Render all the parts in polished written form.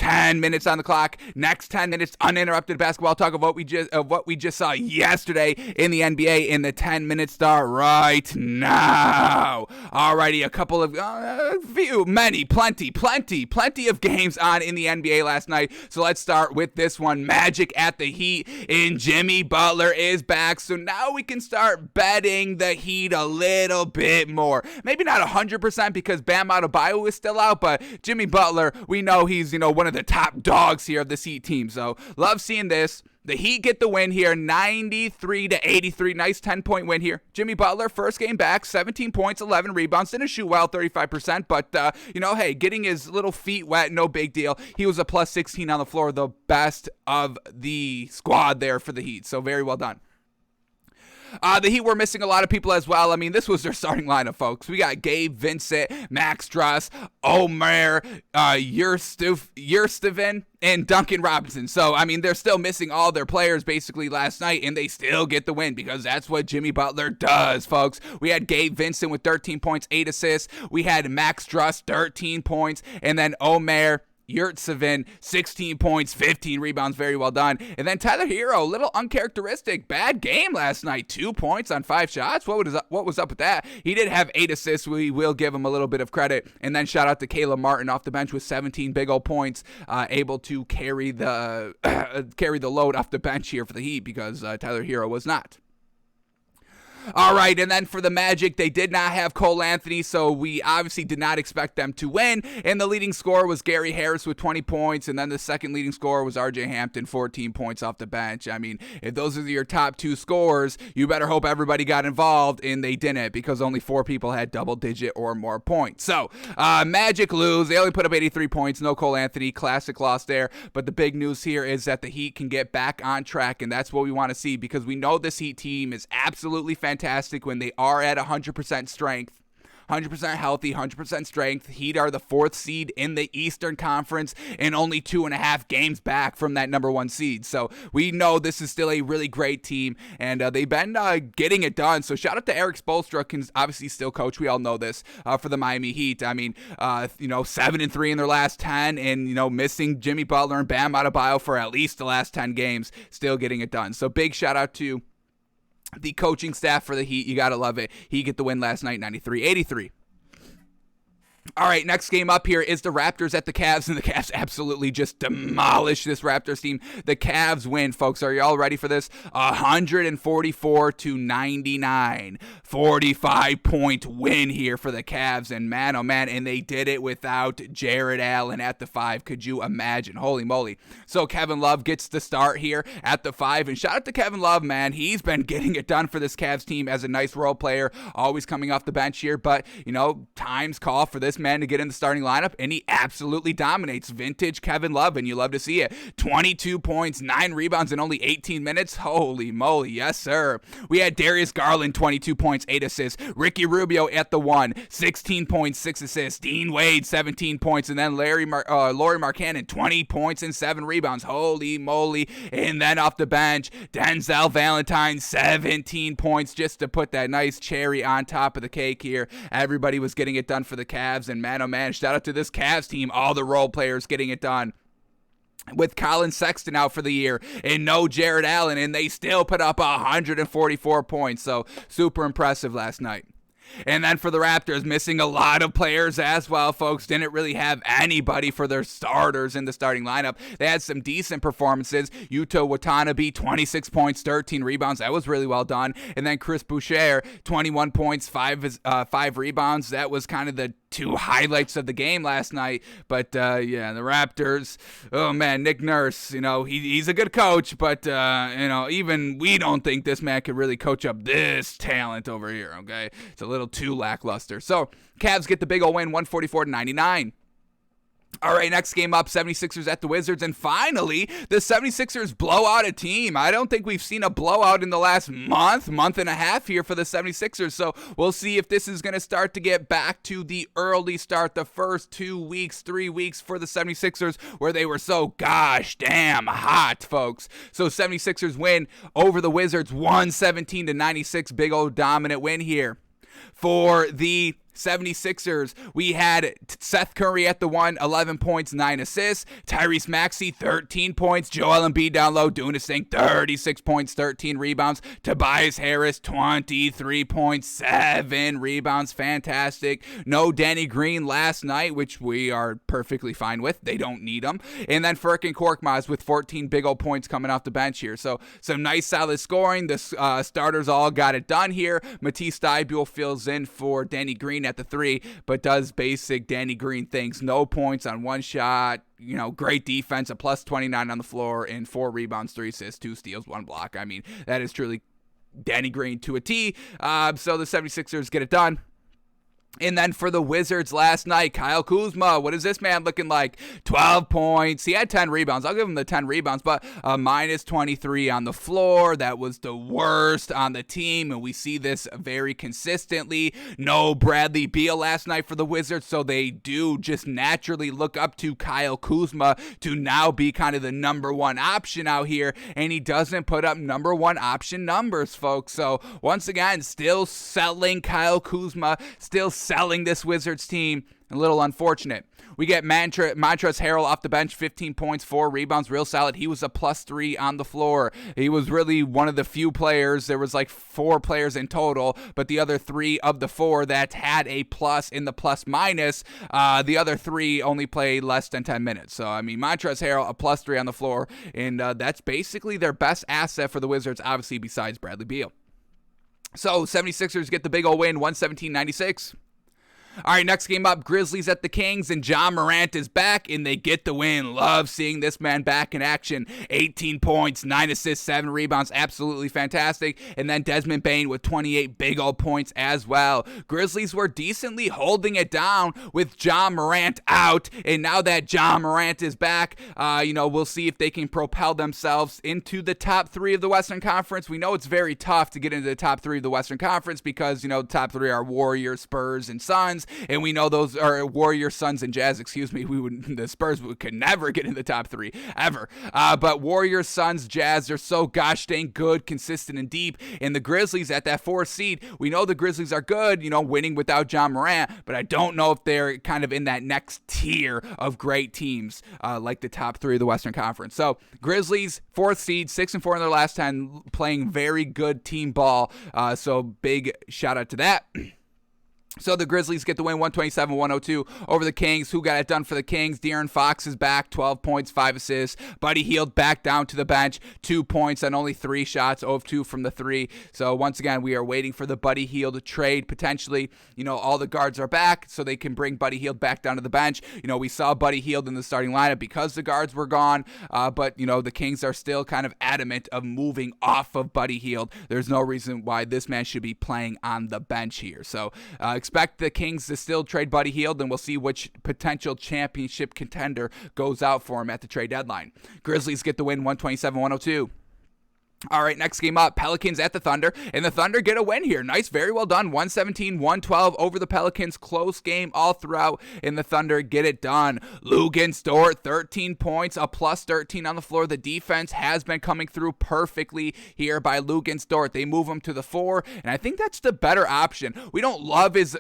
10 minutes on the clock. Next 10 minutes, uninterrupted basketball talk of what we just saw yesterday in the NBA in the 10-minute start right now. Alrighty, a couple of plenty of games on in the NBA last night. So let's start with this one. Magic at the Heat, and Jimmy Butler is back. So now we can start betting the Heat a little bit more. Maybe not 100% because Bam Adebayo is still out, but Jimmy Butler, we know he's, one of the top dogs here of this Heat team. So love seeing this. The Heat get the win here, 93-83. Nice 10-point win here. Jimmy Butler, first game back, 17 points, 11 rebounds. Didn't shoot well, 35%. But, hey, getting his little feet wet, no big deal. He was a plus 16 on the floor, the best of the squad there for the Heat. So very well done. The Heat were missing a lot of people as well. I mean, this was their starting lineup, folks. We got Gabe Vincent, Max Struss, Omer, Yurstevin, and Duncan Robinson. So, I mean, they're still missing all their players basically last night, and they still get the win because that's what Jimmy Butler does, folks. We had Gabe Vincent with 13 points, 8 assists. We had Max Struss, 13 points, and then Omer Yurtseven, 16 points, 15 rebounds, very well done. And then Tyler Hero, little uncharacteristic, bad game last night, 2 points on 5 shots. What was up with that? He did have 8 assists. We will give him a little bit of credit. And then shout out to Caleb Martin off the bench with 17 big old points, able to carry the load off the bench here for the Heat because Tyler Hero was not. All right, and then for the Magic, they did not have Cole Anthony, so we obviously did not expect them to win. And the leading scorer was Gary Harris with 20 points, and then the second leading scorer was RJ Hampton, 14 points off the bench. I mean, if those are your top 2 scorers, you better hope everybody got involved, and they didn't because only 4 people had double-digit or more points. So, Magic lose. They only put up 83 points. No Cole Anthony. Classic loss there. But the big news here is that the Heat can get back on track, and that's what we want to see because we know this Heat team is absolutely fantastic when they are at 100% strength. 100% healthy, 100% strength. Heat are the 4th seed in the Eastern Conference and only 2.5 games back from that number 1 seed. So we know this is still a really great team, and they've been getting it done. So shout out to Eric Spoelstra, can obviously still coach. We all know this for the Miami Heat. I mean, 7-3 in their last 10, and missing Jimmy Butler and Bam Adebayo for at least the last 10 games, still getting it done. So big shout out to the coaching staff for the Heat. You got to love it. He get the win last night, 93-83. All right, next game up here is the Raptors at the Cavs, and the Cavs absolutely just demolished this Raptors team. The Cavs win, folks. Are you all ready for this? 144-99. 45-point win here for the Cavs, and man, oh man, and they did it without Jared Allen at the 5. Could you imagine? Holy moly. So Kevin Love gets the start here at the 5, and shout out to Kevin Love, man. He's been getting it done for this Cavs team as a nice role player, always coming off the bench here, but, times call for this man to get in the starting lineup, and he absolutely dominates. Vintage Kevin Love, and you love to see it. 22 points, 9 rebounds in only 18 minutes. Holy moly, yes sir. We had Darius Garland, 22 points, 8 assists. Ricky Rubio at the 1, 16 points, 6 assists. Dean Wade, 17 points, and then Lauri Markkanen, 20 points and 7 rebounds. Holy moly. And then off the bench, Denzel Valentine, 17 points, just to put that nice cherry on top of the cake here. Everybody was getting it done for the Cavs, and man, oh man, shout out to this Cavs team, all the role players getting it done. With Colin Sexton out for the year and no Jared Allen, and they still put up 144 points, so super impressive last night. And then for the Raptors, missing a lot of players as well, folks. Didn't really have anybody for their starters in the starting lineup. They had some decent performances. Yuta Watanabe, 26 points, 13 rebounds. That was really well done. And then Chris Boucher, 21 points, 5 rebounds. That was kind of the 2 highlights of the game last night. But, the Raptors, oh, man, Nick Nurse, he's a good coach. But, even we don't think this man could really coach up this talent over here, okay? It's a little too lackluster. So, Cavs get the big old win, 144-99. All right, next game up, 76ers at the Wizards, and finally, the 76ers blow out a team. I don't think we've seen a blowout in the last month and a half here for the 76ers, so we'll see if this is going to start to get back to the early start, the first 2 weeks, 3 weeks for the 76ers, where they were so gosh damn hot, folks. So 76ers win over the Wizards, 117-96, big old dominant win here for the 76ers, we had Seth Curry at the 1, 11 points, 9 assists. Tyrese Maxey, 13 points. Joel Embiid down low doing his thing, 36 points, 13 rebounds. Tobias Harris, 23 points, 7 rebounds. Fantastic. No Danny Green last night, which we are perfectly fine with. They don't need him. And then Furkan Korkmaz with 14 big old points coming off the bench here. So some nice solid scoring. The starters all got it done here. Matisse Thybulle fills in for Danny Green at the 3, but does basic Danny Green things. No points on one shot, great defense, a plus 29 on the floor, and 4 rebounds, 3 assists, 2 steals, 1 block. I mean, that is truly Danny Green to a T. So the 76ers get it done. And then for the Wizards last night, Kyle Kuzma, what is this man looking like? 12 points. He had 10 rebounds. I'll give him the 10 rebounds, but minus 23 on the floor. That was the worst on the team, and we see this very consistently. No Bradley Beal last night for the Wizards, so they do just naturally look up to Kyle Kuzma to now be kind of the number 1 option out here, and he doesn't put up number 1 option numbers, folks. So once again, still selling Kyle Kuzma, still selling this Wizards team. A little unfortunate. We get Montrezl Harrell off the bench, 15 points, 4 rebounds, real solid. He was a plus 3 on the floor. He was really one of the few players. There was like 4 players in total, but the other 3 of the 4 that had a plus in the plus minus, the other 3 only played less than 10 minutes. So, I mean, Montrezl Harrell, a plus 3 on the floor, and that's basically their best asset for the Wizards, obviously, besides Bradley Beal. So, 76ers get the big old win, 117-96. All right, next game up, Grizzlies at the Kings, and John Morant is back, and they get the win. Love seeing this man back in action. 18 points, 9 assists, 7 rebounds, absolutely fantastic. And then Desmond Bane with 28 big old points as well. Grizzlies were decently holding it down with John Morant out, and now that John Morant is back, we'll see if they can propel themselves into the top 3 of the Western Conference. We know it's very tough to get into the top 3 of the Western Conference because, the top 3 are Warriors, Spurs, and Suns. And we know those are Warriors, Suns, and Jazz. The Spurs could never get in the top 3 ever. But Warriors, Suns, Jazz are so gosh dang good, consistent, and deep. And the Grizzlies at that 4th seed, we know the Grizzlies are good, winning without John Morant. But I don't know if they're kind of in that next tier of great teams like the top 3 of the Western Conference. So Grizzlies, 4th seed, 6-4 in their last 10, playing very good team ball. So big shout out to that. So the Grizzlies get the win, 127-102 over the Kings. Who got it done for the Kings? De'Aaron Fox is back, 12 points, 5 assists. Buddy Hield back down to the bench, 2 points on only 3 shots, 0 of 2 from the 3. So once again, we are waiting for the Buddy Hield trade potentially. All the guards are back, so they can bring Buddy Hield back down to the bench. We saw Buddy Hield in the starting lineup because the guards were gone, but the Kings are still kind of adamant of moving off of Buddy Hield. There's no reason why this man should be playing on the bench here. So expect the Kings to still trade Buddy Hield, and we'll see which potential championship contender goes out for him at the trade deadline. Grizzlies get the win, 127-102. All right, next game up, Pelicans at the Thunder, and the Thunder get a win here. Nice, very well done, 117-112 over the Pelicans. Close game all throughout, and the Thunder get it done. Luguentz Dort, 13 points, a plus 13 on the floor. The defense has been coming through perfectly here by Luguentz Dort. They move him to the 4, and I think that's the better option. We don't love his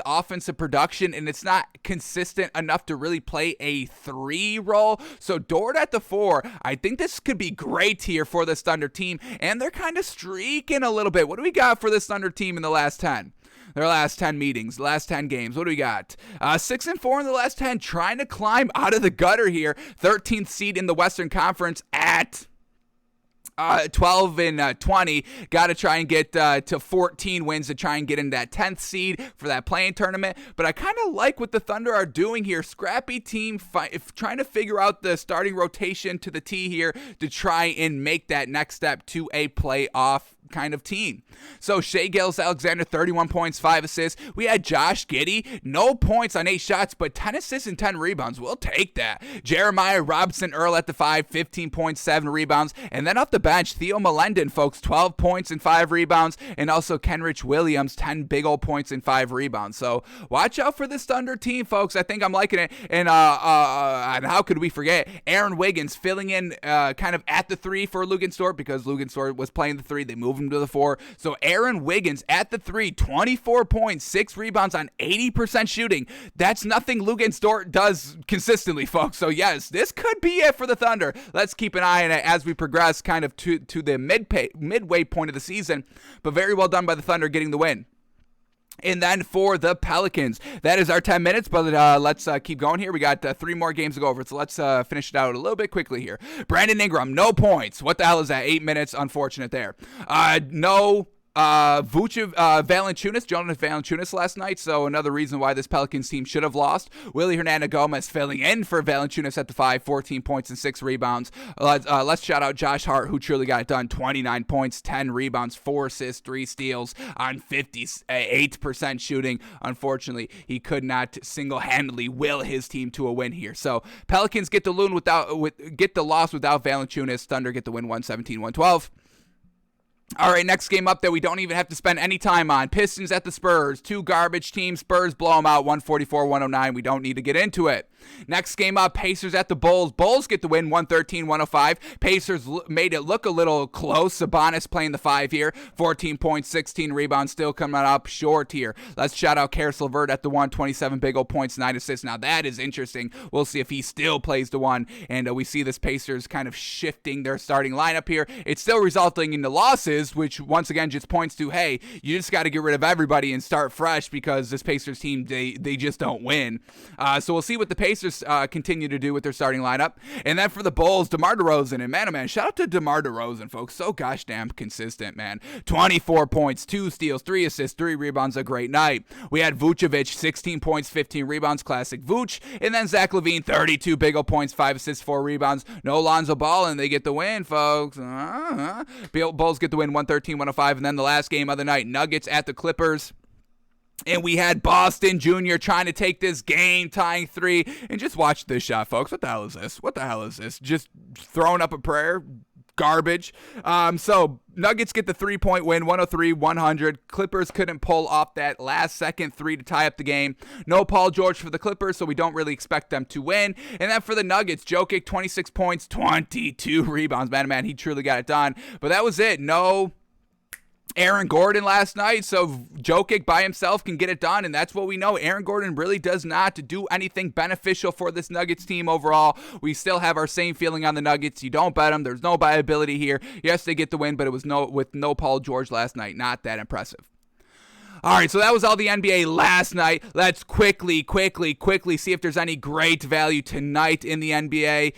offensive production, and it's not consistent enough to really play a 3 role. So Dort at the 4, I think this could be great here for this Thunder team, and they're kind of streaking a little bit. What do we got for this Thunder team in the last 10? Their last 10 meetings, last 10 games. What do we got? 6-4 in the last 10, trying to climb out of the gutter here. 13th seed in the Western Conference at 12-20. Got to try and get to 14 wins to try and get in that 10th seed for that play-in tournament. But I kind of like what the Thunder are doing here. Scrappy team trying to figure out the starting rotation to the T here to try and make that next step to a playoff kind of team. So Shai Gilgeous-Alexander, 31 points, 5 assists. We had Josh Giddey, no points on 8 shots, but 10 assists and 10 rebounds. We'll take that. Jeremiah Robinson-Earl at the 5, 15 points, 7 rebounds. And then off the bench, Theo Melendon, folks, 12 points and 5 rebounds. And also Kenrich Williams, 10 big old points and 5 rebounds. So watch out for this Thunder team, folks. I think I'm liking it. And how could we forget Aaron Wiggins filling in kind of at the 3 for Luguentz Dort because Luguentz Dort was playing the 3. They moved him to the 4. So Aaron Wiggins at the 3, 24 points, 6 rebounds on 80% shooting. That's nothing Luguentz Dort does consistently, folks. So yes, this could be it for the Thunder. Let's keep an eye on it as we progress kind of to the midway point of the season. But very well done by the Thunder getting the win. And then for the Pelicans, that is our 10 minutes, but let's keep going here. We got 3 more games to go over, so let's finish it out a little bit quickly here. Brandon Ingram, no points. What the hell is that? 8 minutes, unfortunate there. No Valanciunas, Jonas Valanciunas last night, so another reason why this Pelicans team should have lost. Willie Hernangomez filling in for Valanciunas at the 5, 14 points and 6 rebounds. Let's shout out Josh Hart, who truly got it done. 29 points, 10 rebounds, 4 assists, 3 steals on 58% shooting. Unfortunately, he could not single-handedly will his team to a win here. So Pelicans get the loss without Valanciunas. Thunder get the win 117-112. All right, next game up that we don't even have to spend any time on. Pistons at the Spurs. 2 garbage teams. Spurs blow them out 144-109. We don't need to get into it. Next game up, Pacers at the Bulls. Bulls get the win 113-105. Pacers made it look a little close. Sabonis playing the 5 here. 14 points, 16 rebounds, still coming up short here. Let's shout out Karis LeVert at the 1, 27 big old points, 9 assists. Now that is interesting. We'll see if he still plays the 1. And we see this Pacers kind of shifting their starting lineup here. It's still resulting in the losses, which once again just points to, hey, you just got to get rid of everybody and start fresh because this Pacers team, they just don't win. So we'll see what the Pacers continue to do with their starting lineup. And then for the Bulls, DeMar DeRozan. And man, oh man, shout out to DeMar DeRozan, folks. So gosh damn consistent, man. 24 points, 2 steals, 3 assists, 3 rebounds, a great night. We had Vucevic, 16 points, 15 rebounds, classic Vooch. And then Zach LaVine, 32 big ol' points, 5 assists, 4 rebounds. No Lonzo Ball, and they get the win, folks. Bulls get the win 113-105. And then the last game of the night, Nuggets at the Clippers. And we had Boston Jr. trying to take this game-tying 3. And just watch this shot, folks. What the hell is this? What the hell is this? Just throwing up a prayer? Garbage. So Nuggets get the 3-point win, 103-100. Clippers couldn't pull off that last-second 3 to tie up the game. No Paul George for the Clippers, so we don't really expect them to win. And then for the Nuggets, Jokic, 26 points, 22 rebounds. Man, he truly got it done. But that was it. No Aaron Gordon last night, so Jokic by himself can get it done, and that's what we know. Aaron Gordon really does not do anything beneficial for this Nuggets team overall. We still have our same feeling on the Nuggets. You don't bet them. There's no viability here. Yes, they get the win, but it was with no Paul George last night. Not that impressive. All right, so that was all the NBA last night. Let's quickly see if there's any great value tonight in the NBA.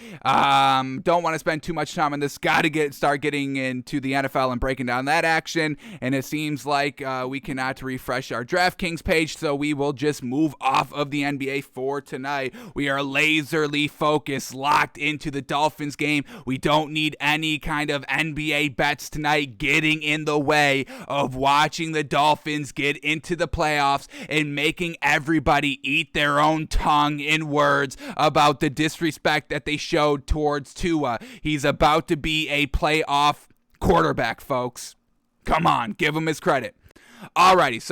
Don't want to spend too much time on this. Got to start getting into the NFL and breaking down that action. And it seems like we cannot refresh our DraftKings page, so we will just move off of the NBA for tonight. We are laserly focused, locked into the Dolphins game. We don't need any kind of NBA bets tonight getting in the way of watching the Dolphins get into the playoffs and making everybody eat their own tongue in words about the disrespect that they showed towards Tua. He's about to be a playoff quarterback, folks. Come on, give him his credit. Alrighty, so